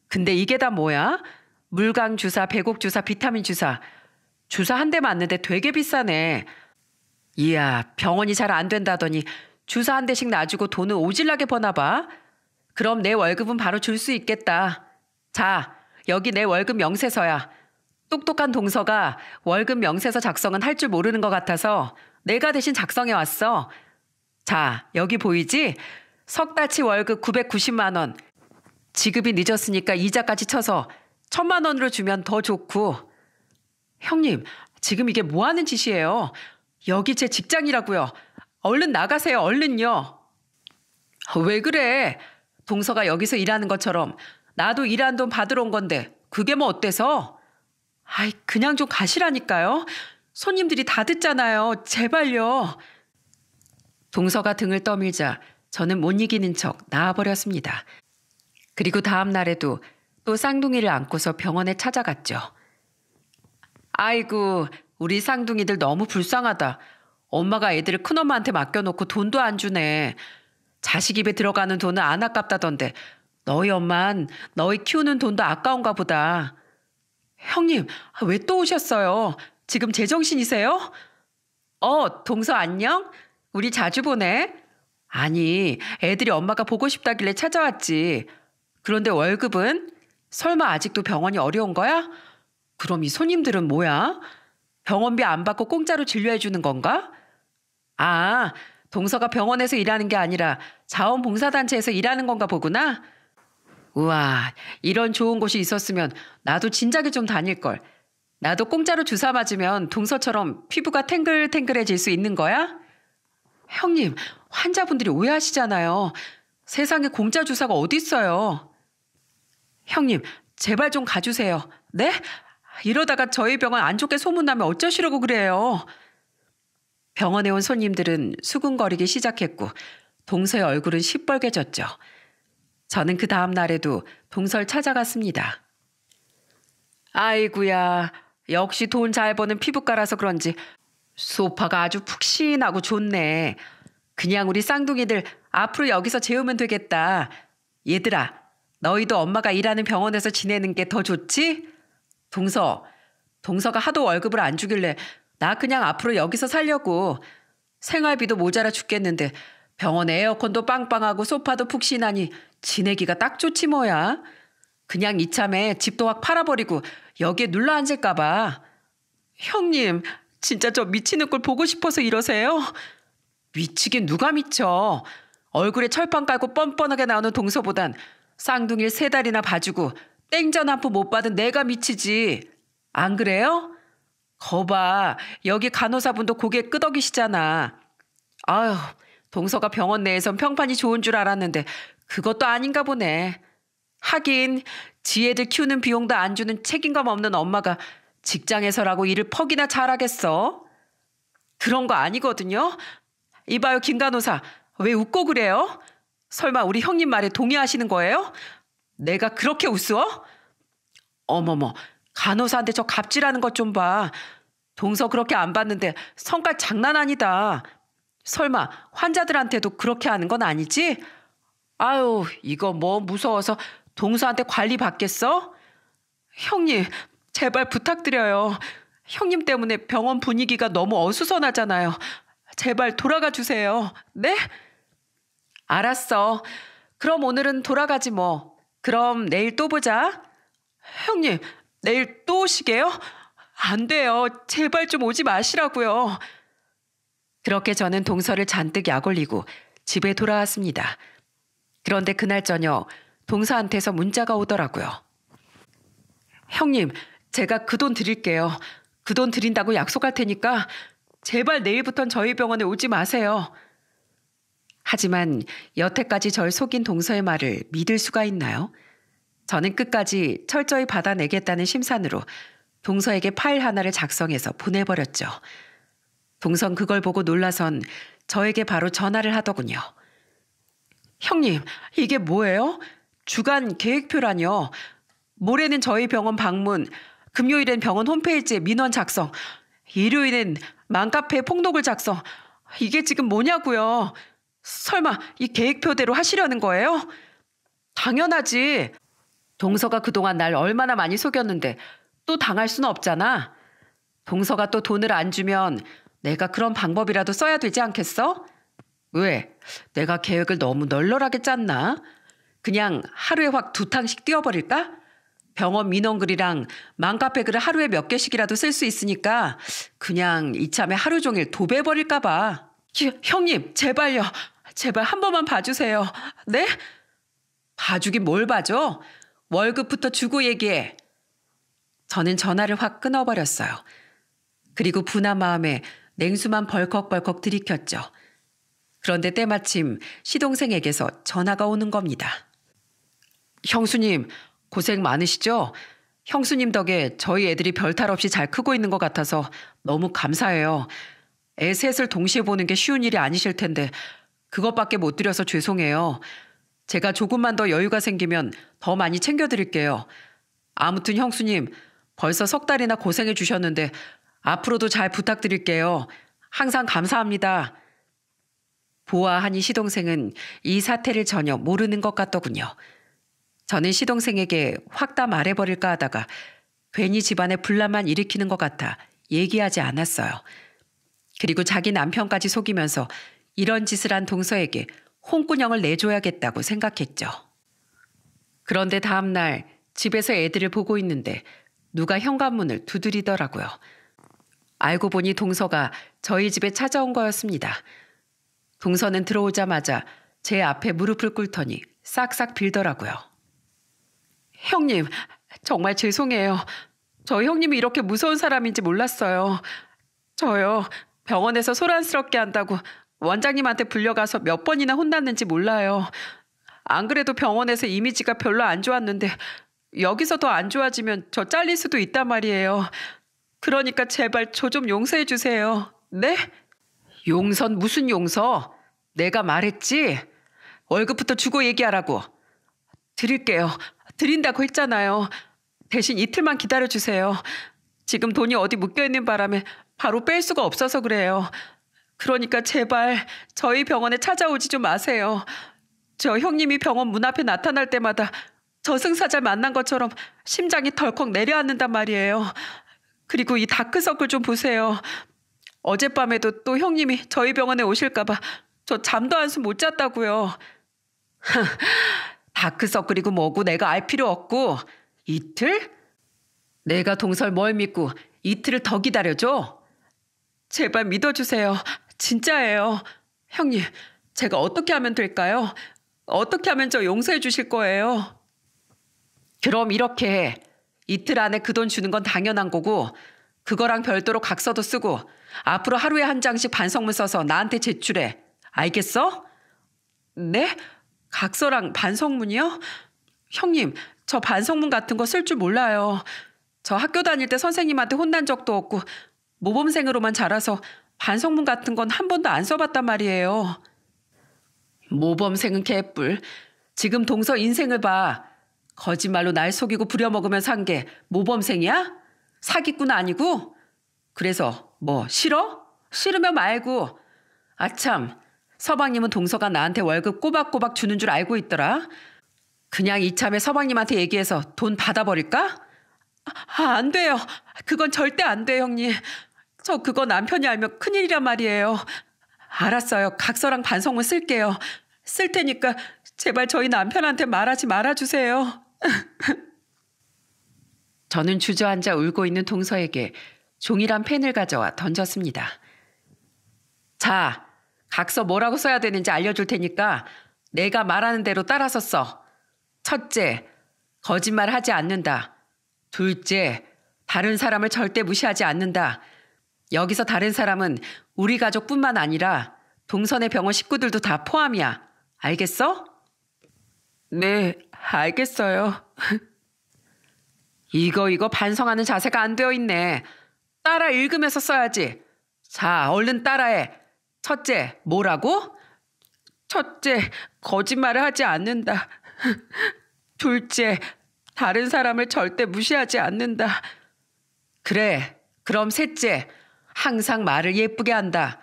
근데 이게 다 뭐야? 물강 주사, 배곡 주사, 비타민 주사. 주사 한 대 맞는데 되게 비싸네. 이야, 병원이 잘 안 된다더니 주사 한 대씩 놔주고 돈은 오질나게 버나 봐. 그럼 내 월급은 바로 줄 수 있겠다. 자, 여기 내 월급 명세서야. 똑똑한 동서가 월급 명세서 작성은 할 줄 모르는 것 같아서 내가 대신 작성해 왔어. 자, 여기 보이지? 석 달치 월급 990만 원. 지급이 늦었으니까 이자까지 쳐서 1,000만 원으로 주면 더 좋고. 형님, 지금 이게 뭐 하는 짓이에요? 여기 제 직장이라고요. 얼른 나가세요, 얼른요. 왜 그래? 동서가 여기서 일하는 것처럼 나도 일한 돈 받으러 온 건데 그게 뭐 어때서? 아이, 그냥 좀 가시라니까요. 손님들이 다 듣잖아요. 제발요. 동서가 등을 떠밀자 저는 못 이기는 척 나와버렸습니다. 그리고 다음 날에도 또 쌍둥이를 안고서 병원에 찾아갔죠. 아이고, 우리 쌍둥이들 너무 불쌍하다. 엄마가 애들을 큰엄마한테 맡겨놓고 돈도 안 주네. 자식 입에 들어가는 돈은 안 아깝다던데 너희 엄만 너희 키우는 돈도 아까운가 보다. 형님, 왜 또 오셨어요? 지금 제정신이세요? 동서 안녕? 우리 자주 보네? 아니, 애들이 엄마가 보고 싶다길래 찾아왔지. 그런데 월급은? 설마 아직도 병원이 어려운 거야? 그럼 이 손님들은 뭐야? 병원비 안 받고 공짜로 진료해 주는 건가? 아, 동서가 병원에서 일하는 게 아니라 자원봉사단체에서 일하는 건가 보구나. 우와, 이런 좋은 곳이 있었으면 나도 진작에 좀 다닐걸. 나도 공짜로 주사 맞으면 동서처럼 피부가 탱글탱글해질 수 있는 거야? 형님, 환자분들이 오해하시잖아요. 세상에 공짜 주사가 어딨어요. 형님, 제발 좀 가주세요. 네? 이러다가 저희 병원 안 좋게 소문나면 어쩌시려고 그래요. 병원에 온 손님들은 수근거리기 시작했고 동서의 얼굴은 시뻘개졌죠. 저는 그 다음 날에도 동서를 찾아갔습니다. 아이구야, 역시 돈 잘 버는 피부과라서 그런지 소파가 아주 푹신하고 좋네. 그냥 우리 쌍둥이들 앞으로 여기서 재우면 되겠다. 얘들아, 너희도 엄마가 일하는 병원에서 지내는 게 더 좋지? 동서가 하도 월급을 안 주길래 나 그냥 앞으로 여기서 살려고. 생활비도 모자라 죽겠는데 병원에 에어컨도 빵빵하고 소파도 푹신하니 지내기가 딱 좋지 뭐야. 그냥 이참에 집도 확 팔아버리고 여기에 눌러 앉을까 봐. 형님, 진짜 저 미치는 걸 보고 싶어서 이러세요? 미치긴 누가 미쳐. 얼굴에 철판 깔고 뻔뻔하게 나오는 동서보단 쌍둥이를 3달이나 봐주고 땡전 한 푼 못 받은 내가 미치지. 안 그래요? 거봐, 여기 간호사분도 고개 끄덕이시잖아. 아휴, 동서가 병원 내에선 평판이 좋은 줄 알았는데 그것도 아닌가 보네. 하긴 지애들 키우는 비용도 안 주는 책임감 없는 엄마가 직장에서라고 일을 퍽이나 잘하겠어? 그런 거 아니거든요. 이봐요, 김 간호사. 왜 웃고 그래요? 설마 우리 형님 말에 동의하시는 거예요? 내가 그렇게 웃어? 어머머, 간호사한테 저 갑질하는 것 좀 봐. 동서 그렇게 안 봤는데 성깔 장난 아니다. 설마 환자들한테도 그렇게 하는 건 아니지? 아유, 이거 뭐 무서워서 동서한테 관리 받겠어? 형님, 제발 부탁드려요. 형님 때문에 병원 분위기가 너무 어수선하잖아요. 제발 돌아가 주세요. 네? 알았어. 그럼 오늘은 돌아가지 뭐. 그럼 내일 또 보자. 형님, 내일 또 오시게요? 안 돼요. 제발 좀 오지 마시라고요. 그렇게 저는 동서를 잔뜩 약올리고 집에 돌아왔습니다. 그런데 그날 저녁 동서한테서 문자가 오더라고요. 형님, 제가 그 돈 드릴게요. 그 돈 드린다고 약속할 테니까 제발 내일부턴 저희 병원에 오지 마세요. 하지만 여태까지 절 속인 동서의 말을 믿을 수가 있나요? 저는 끝까지 철저히 받아내겠다는 심산으로 동서에게 파일 하나를 작성해서 보내버렸죠. 동선 그걸 보고 놀라선 저에게 바로 전화를 하더군요. 형님, 이게 뭐예요? 주간 계획표라뇨. 모레는 저희 병원 방문, 금요일엔 병원 홈페이지에 민원 작성, 일요일엔 맘카페에 폭록을 작성. 이게 지금 뭐냐고요? 설마 이 계획표대로 하시려는 거예요? 당연하지. 동서가 그동안 날 얼마나 많이 속였는데 또 당할 수는 없잖아. 동서가 또 돈을 안 주면 내가 그런 방법이라도 써야 되지 않겠어? 왜? 내가 계획을 너무 널널하게 짰나? 그냥 하루에 확 2탕씩 띄워버릴까? 병원 민원글이랑 맘카페 글을 하루에 몇 개씩이라도 쓸 수 있으니까 그냥 이참에 하루 종일 도배해버릴까 봐. 형님, 제발요. 제발 한 번만 봐주세요. 네? 봐주긴 뭘 봐줘? 월급부터 주고 얘기해. 저는 전화를 확 끊어버렸어요. 그리고 분한 마음에 냉수만 벌컥벌컥 들이켰죠. 그런데 때마침 시동생에게서 전화가 오는 겁니다. 형수님, 고생 많으시죠? 형수님 덕에 저희 애들이 별탈 없이 잘 크고 있는 것 같아서 너무 감사해요. 애 셋을 동시에 보는 게 쉬운 일이 아니실 텐데 그것밖에 못 드려서 죄송해요. 제가 조금만 더 여유가 생기면 더 많이 챙겨드릴게요. 아무튼 형수님, 벌써 3달이나 고생해 주셨는데 앞으로도 잘 부탁드릴게요. 항상 감사합니다. 보아하니 시동생은 이 사태를 전혀 모르는 것 같더군요. 저는 시동생에게 확 다 말해버릴까 하다가 괜히 집안에 분란만 일으키는 것 같아 얘기하지 않았어요. 그리고 자기 남편까지 속이면서 이런 짓을 한 동서에게 홍군형을 내줘야겠다고 생각했죠. 그런데 다음 날 집에서 애들을 보고 있는데 누가 현관문을 두드리더라고요. 알고 보니 동서가 저희 집에 찾아온 거였습니다. 동서는 들어오자마자 제 앞에 무릎을 꿇더니 싹싹 빌더라고요. 형님, 정말 죄송해요. 저 형님이 이렇게 무서운 사람인지 몰랐어요. 저요, 병원에서 소란스럽게 한다고 원장님한테 불려가서 몇 번이나 혼났는지 몰라요. 안 그래도 병원에서 이미지가 별로 안 좋았는데 여기서 더 안 좋아지면 저 잘릴 수도 있단 말이에요. 그러니까 제발 저 좀 용서해 주세요. 네? 용서는 무슨 용서? 내가 말했지? 월급부터 주고 얘기하라고. 드릴게요. 드린다고 했잖아요. 대신 이틀만 기다려주세요. 지금 돈이 어디 묶여있는 바람에 바로 뺄 수가 없어서 그래요. 그러니까 제발 저희 병원에 찾아오지 좀 마세요. 저 형님이 병원 문 앞에 나타날 때마다 저승사자 만난 것처럼 심장이 덜컥 내려앉는단 말이에요. 그리고 이 다크서클 좀 보세요. 어젯밤에도 또 형님이 저희 병원에 오실까봐 저 잠도 한숨 못 잤다고요. 다크서클이고 뭐고 내가 알 필요 없고 이틀? 내가 동설 뭘 믿고 이틀을 더 기다려줘? 제발 믿어주세요. 진짜예요. 형님, 제가 어떻게 하면 될까요? 어떻게 하면 저 용서해 주실 거예요? 그럼 이렇게 해. 이틀 안에 그 돈 주는 건 당연한 거고 그거랑 별도로 각서도 쓰고 앞으로 하루에 한 장씩 반성문 써서 나한테 제출해. 알겠어? 네? 각서랑 반성문이요? 형님, 저 반성문 같은 거 쓸 줄 몰라요. 저 학교 다닐 때 선생님한테 혼난 적도 없고 모범생으로만 자라서 반성문 같은 건 한 번도 안 써봤단 말이에요. 모범생은 개뿔. 지금 동서 인생을 봐. 거짓말로 날 속이고 부려먹으며 산 게 모범생이야? 사기꾼 아니고? 그래서 뭐 싫어? 싫으면 말고. 아참, 서방님은 동서가 나한테 월급 꼬박꼬박 주는 줄 알고 있더라. 그냥 이참에 서방님한테 얘기해서 돈 받아버릴까? 안 돼요. 그건 절대 안 돼요, 형님. 저 그거 남편이 알면 큰일이란 말이에요. 알았어요. 각서랑 반성문 쓸게요. 쓸 테니까 제발 저희 남편한테 말하지 말아주세요. 저는 주저앉아 울고 있는 동서에게 종이랑 펜을 가져와 던졌습니다. 자, 각서 뭐라고 써야 되는지 알려줄 테니까 내가 말하는 대로 따라서 써. 첫째, 거짓말하지 않는다. 둘째, 다른 사람을 절대 무시하지 않는다. 여기서 다른 사람은 우리 가족뿐만 아니라 동선의 병원 식구들도 다 포함이야. 알겠어? 네, 알겠어요. 이거 반성하는 자세가 안 되어 있네. 따라 읽으면서 써야지. 자, 얼른 따라해. 첫째, 뭐라고? 첫째, 거짓말을 하지 않는다. 둘째, 다른 사람을 절대 무시하지 않는다. 그래, 그럼 셋째, 항상 말을 예쁘게 한다.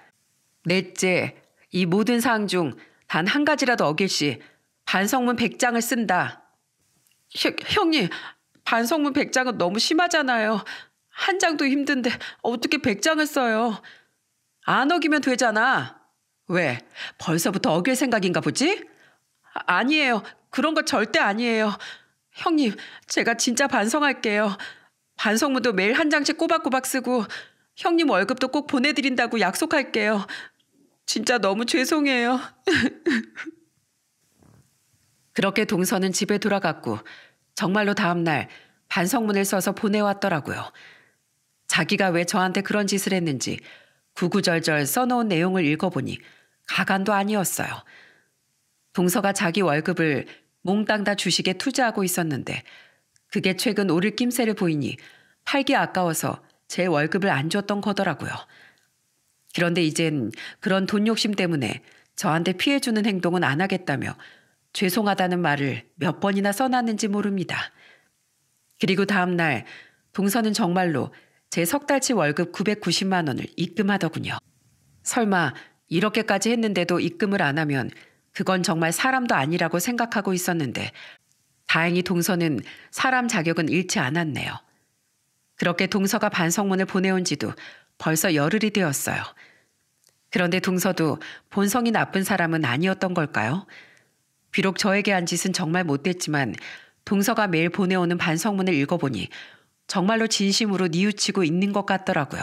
넷째, 이 모든 사항 중 단 한 가지라도 어길 시 반성문 100장을 쓴다. 형님, 반성문 100장은 너무 심하잖아요. 한 장도 힘든데 어떻게 100장을 써요? 안 어기면 되잖아. 왜? 벌써부터 어길 생각인가 보지? 아니에요. 그런 거 절대 아니에요. 형님, 제가 진짜 반성할게요. 반성문도 매일 한 장씩 꼬박꼬박 쓰고 형님 월급도 꼭 보내드린다고 약속할게요. 진짜 너무 죄송해요. 그렇게 동서는 집에 돌아갔고 정말로 다음날 반성문을 써서 보내왔더라고요. 자기가 왜 저한테 그런 짓을 했는지 구구절절 써놓은 내용을 읽어보니 가관도 아니었어요. 동서가 자기 월급을 몽땅 다 주식에 투자하고 있었는데 그게 최근 오를 낌새를 보이니 팔기 아까워서 제 월급을 안 줬던 거더라고요. 그런데 이젠 그런 돈 욕심 때문에 저한테 피해주는 행동은 안 하겠다며 죄송하다는 말을 몇 번이나 써놨는지 모릅니다. 그리고 다음 날 동서는 정말로 제 석 달치 월급 990만 원을 입금하더군요. 설마 이렇게까지 했는데도 입금을 안 하면 그건 정말 사람도 아니라고 생각하고 있었는데 다행히 동서는 사람 자격은 잃지 않았네요. 그렇게 동서가 반성문을 보내온 지도 벌써 열흘이 되었어요. 그런데 동서도 본성이 나쁜 사람은 아니었던 걸까요? 비록 저에게 한 짓은 정말 못됐지만 동서가 매일 보내오는 반성문을 읽어보니 정말로 진심으로 뉘우치고 있는 것 같더라고요.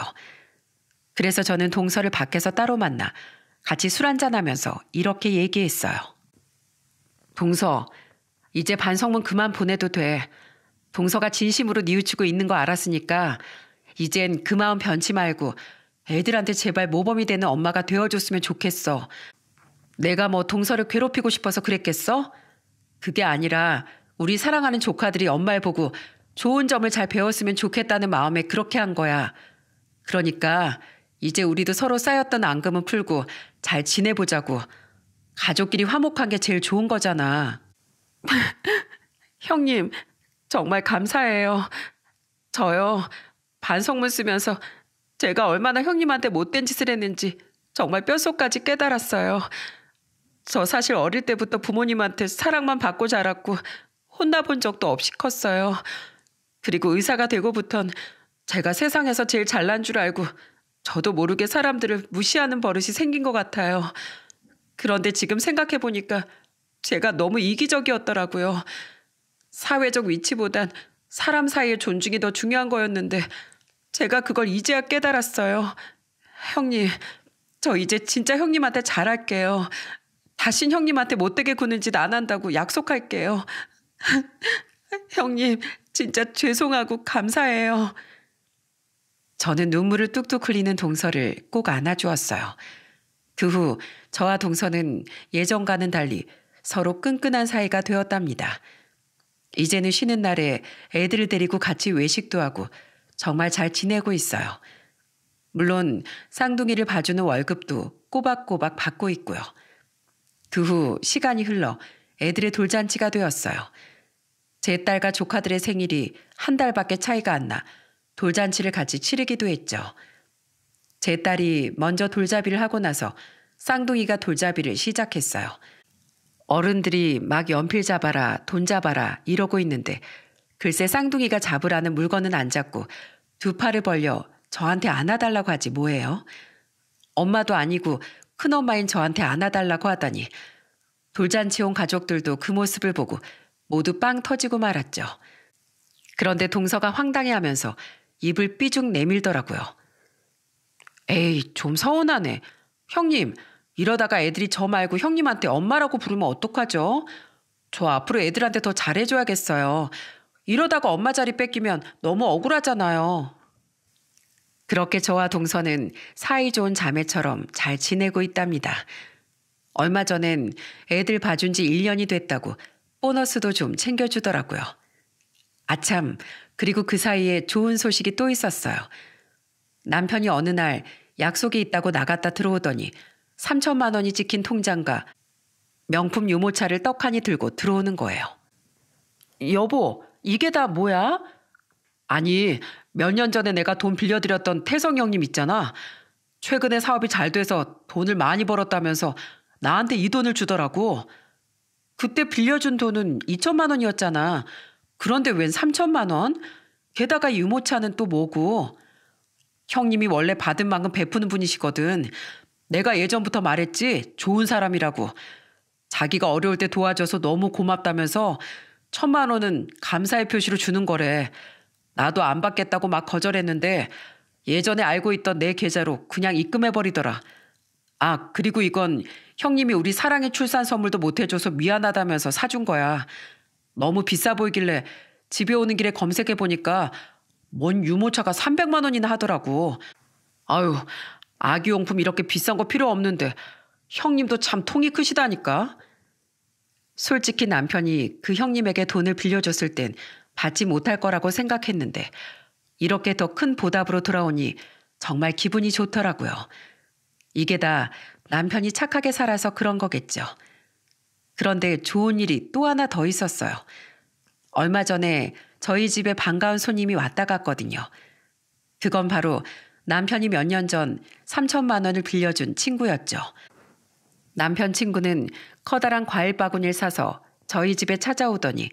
그래서 저는 동서를 밖에서 따로 만나 같이 술 한잔하면서 이렇게 얘기했어요. 동서, 이제 반성문 그만 보내도 돼. 동서가 진심으로 뉘우치고 있는 거 알았으니까 이젠 그 마음 변치 말고 애들한테 제발 모범이 되는 엄마가 되어줬으면 좋겠어. 내가 뭐 동서를 괴롭히고 싶어서 그랬겠어? 그게 아니라 우리 사랑하는 조카들이 엄마를 보고 좋은 점을 잘 배웠으면 좋겠다는 마음에 그렇게 한 거야. 그러니까 이제 우리도 서로 쌓였던 앙금은 풀고 잘 지내보자고. 가족끼리 화목한 게 제일 좋은 거잖아. 형님, 정말 감사해요. 저요, 반성문 쓰면서 제가 얼마나 형님한테 못된 짓을 했는지 정말 뼛속까지 깨달았어요. 저 사실 어릴 때부터 부모님한테 사랑만 받고 자랐고 혼나본 적도 없이 컸어요. 그리고 의사가 되고부턴 제가 세상에서 제일 잘난 줄 알고 저도 모르게 사람들을 무시하는 버릇이 생긴 것 같아요. 그런데 지금 생각해보니까 제가 너무 이기적이었더라고요. 사회적 위치보단 사람 사이의 존중이 더 중요한 거였는데 제가 그걸 이제야 깨달았어요. 형님, 저 이제 진짜 형님한테 잘할게요. 다신 형님한테 못되게 구는 짓 안 한다고 약속할게요. 형님, 진짜 죄송하고 감사해요. 저는 눈물을 뚝뚝 흘리는 동서를 꼭 안아주었어요. 그 후 저와 동서는 예전과는 달리 서로 끈끈한 사이가 되었답니다. 이제는 쉬는 날에 애들을 데리고 같이 외식도 하고 정말 잘 지내고 있어요. 물론 쌍둥이를 봐주는 월급도 꼬박꼬박 받고 있고요. 그 후 시간이 흘러 애들의 돌잔치가 되었어요. 제 딸과 조카들의 생일이 한 달밖에 차이가 안 나 돌잔치를 같이 치르기도 했죠. 제 딸이 먼저 돌잡이를 하고 나서 쌍둥이가 돌잡이를 시작했어요. 어른들이 막 연필 잡아라, 돈 잡아라 이러고 있는데 글쎄 쌍둥이가 잡으라는 물건은 안 잡고 두 팔을 벌려 저한테 안아달라고 하지 뭐예요? 엄마도 아니고 큰엄마인 저한테 안아달라고 하다니. 돌잔치 온 가족들도 그 모습을 보고 모두 빵 터지고 말았죠. 그런데 동서가 황당해하면서 입을 삐죽 내밀더라고요. 에이, 좀 서운하네. 형님, 이러다가 애들이 저 말고 형님한테 엄마라고 부르면 어떡하죠? 저 앞으로 애들한테 더 잘해줘야겠어요. 이러다가 엄마 자리 뺏기면 너무 억울하잖아요. 그렇게 저와 동서는 사이 좋은 자매처럼 잘 지내고 있답니다. 얼마 전엔 애들 봐준 지 1년이 됐다고 보너스도 좀 챙겨주더라고요. 아참, 그리고 그 사이에 좋은 소식이 또 있었어요. 남편이 어느 날 약속이 있다고 나갔다 들어오더니 3천만 원이 찍힌 통장과 명품 유모차를 떡하니 들고 들어오는 거예요. 여보, 이게 다 뭐야? 아니, 몇 년 전에 내가 돈 빌려드렸던 태성 형님 있잖아. 최근에 사업이 잘 돼서 돈을 많이 벌었다면서 나한테 이 돈을 주더라고. 그때 빌려준 돈은 2천만 원이었잖아. 그런데 웬 3천만 원? 게다가 유모차는 또 뭐고? 형님이 원래 받은 만큼 베푸는 분이시거든. 내가 예전부터 말했지, 좋은 사람이라고. 자기가 어려울 때 도와줘서 너무 고맙다면서 1,000만 원은 감사의 표시로 주는 거래. 나도 안 받겠다고 막 거절했는데 예전에 알고 있던 내 계좌로 그냥 입금해버리더라. 아, 그리고 이건 형님이 우리 사랑의 출산 선물도 못 해줘서 미안하다면서 사준 거야. 너무 비싸 보이길래 집에 오는 길에 검색해보니까 뭔 유모차가 300만 원이나 하더라고. 아유, 아기용품 이렇게 비싼 거 필요 없는데 형님도 참 통이 크시다니까. 솔직히 남편이 그 형님에게 돈을 빌려줬을 땐 받지 못할 거라고 생각했는데 이렇게 더 큰 보답으로 돌아오니 정말 기분이 좋더라고요. 이게 다 남편이 착하게 살아서 그런 거겠죠. 그런데 좋은 일이 또 하나 더 있었어요. 얼마 전에 저희 집에 반가운 손님이 왔다 갔거든요. 그건 바로 남편이 몇 년 전 3천만 원을 빌려준 친구였죠. 남편 친구는 커다란 과일 바구니를 사서 저희 집에 찾아오더니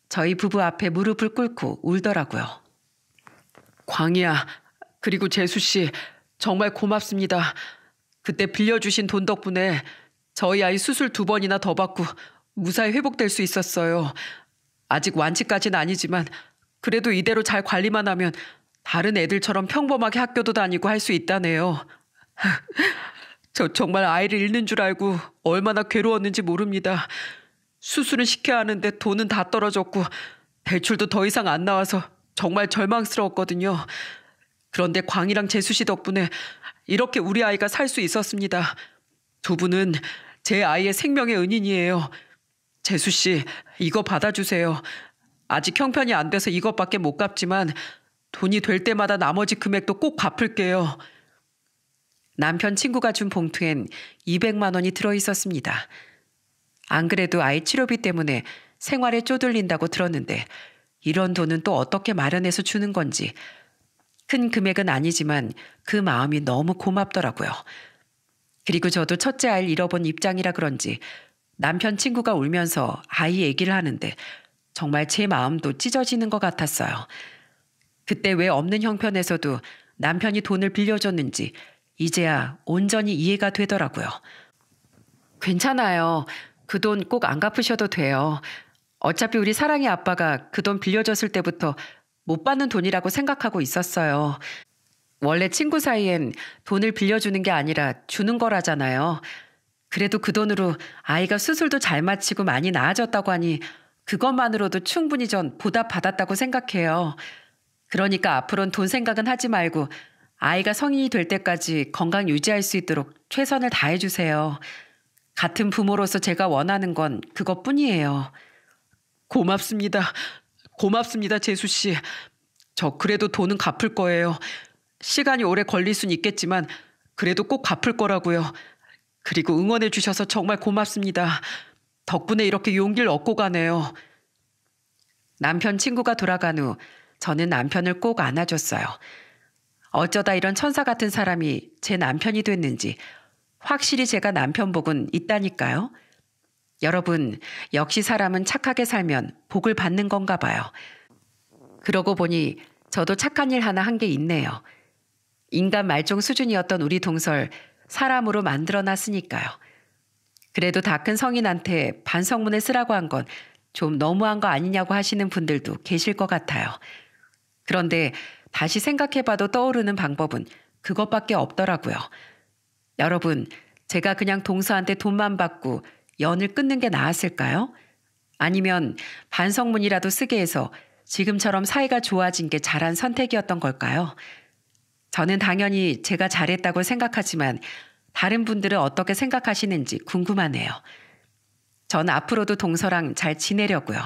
저희 부부 앞에 무릎을 꿇고 울더라고요. 광희야, 그리고 재수 씨, 정말 고맙습니다. 그때 빌려주신 돈 덕분에 저희 아이 수술 2번이나 더 받고 무사히 회복될 수 있었어요. 아직 완치까지는 아니지만 그래도 이대로 잘 관리만 하면 다른 애들처럼 평범하게 학교도 다니고 할 수 있다네요. 저 정말 아이를 잃는 줄 알고 얼마나 괴로웠는지 모릅니다. 수술은 시켜야 하는데 돈은 다 떨어졌고 대출도 더 이상 안 나와서 정말 절망스러웠거든요. 그런데 광이랑 재수 씨 덕분에 이렇게 우리 아이가 살 수 있었습니다. 두 분은 제 아이의 생명의 은인이에요. 재수 씨, 이거 받아주세요. 아직 형편이 안 돼서 이것밖에 못 갚지만 돈이 될 때마다 나머지 금액도 꼭 갚을게요. 남편 친구가 준 봉투엔 200만 원이 들어있었습니다. 안 그래도 아이 치료비 때문에 생활에 쪼들린다고 들었는데 이런 돈은 또 어떻게 마련해서 주는 건지. 큰 금액은 아니지만 그 마음이 너무 고맙더라고요. 그리고 저도 첫째 아이를 잃어본 입장이라 그런지 남편 친구가 울면서 아이 얘기를 하는데 정말 제 마음도 찢어지는 것 같았어요. 그때 왜 없는 형편에서도 남편이 돈을 빌려줬는지 이제야 온전히 이해가 되더라고요. 괜찮아요. 그 돈 꼭 안 갚으셔도 돼요. 어차피 우리 사랑의 아빠가 그 돈 빌려줬을 때부터 못 받는 돈이라고 생각하고 있었어요. 원래 친구 사이엔 돈을 빌려주는 게 아니라 주는 거라잖아요. 그래도 그 돈으로 아이가 수술도 잘 마치고 많이 나아졌다고 하니 그것만으로도 충분히 전 보답받았다고 생각해요. 그러니까 앞으로는 돈 생각은 하지 말고 아이가 성인이 될 때까지 건강 유지할 수 있도록 최선을 다해주세요. 같은 부모로서 제가 원하는 건 그것뿐이에요. 고맙습니다. 고맙습니다, 재수 씨. 저 그래도 돈은 갚을 거예요. 시간이 오래 걸릴 순 있겠지만 그래도 꼭 갚을 거라고요. 그리고 응원해 주셔서 정말 고맙습니다. 덕분에 이렇게 용기를 얻고 가네요. 남편 친구가 돌아간 후 저는 남편을 꼭 안아줬어요. 어쩌다 이런 천사 같은 사람이 제 남편이 됐는지 확실히 제가 남편 복은 있다니까요. 여러분, 역시 사람은 착하게 살면 복을 받는 건가 봐요. 그러고 보니 저도 착한 일 하나 한 게 있네요. 인간 말종 수준이었던 우리 동설 사람으로 만들어놨으니까요. 그래도 다 큰 성인한테 반성문을 쓰라고 한 건 좀 너무한 거 아니냐고 하시는 분들도 계실 것 같아요. 그런데 다시 생각해봐도 떠오르는 방법은 그것밖에 없더라고요. 여러분, 제가 그냥 동서한테 돈만 받고 연을 끊는 게 나았을까요? 아니면 반성문이라도 쓰게 해서 지금처럼 사이가 좋아진 게 잘한 선택이었던 걸까요? 저는 당연히 제가 잘했다고 생각하지만 다른 분들은 어떻게 생각하시는지 궁금하네요. 전 앞으로도 동서랑 잘 지내려고요.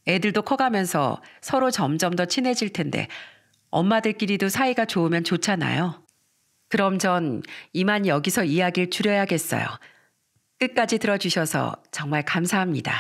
애들도 커가면서 서로 점점 더 친해질 텐데 엄마들끼리도 사이가 좋으면 좋잖아요. 그럼 전 이만 여기서 이야기를 줄여야겠어요. 끝까지 들어주셔서 정말 감사합니다.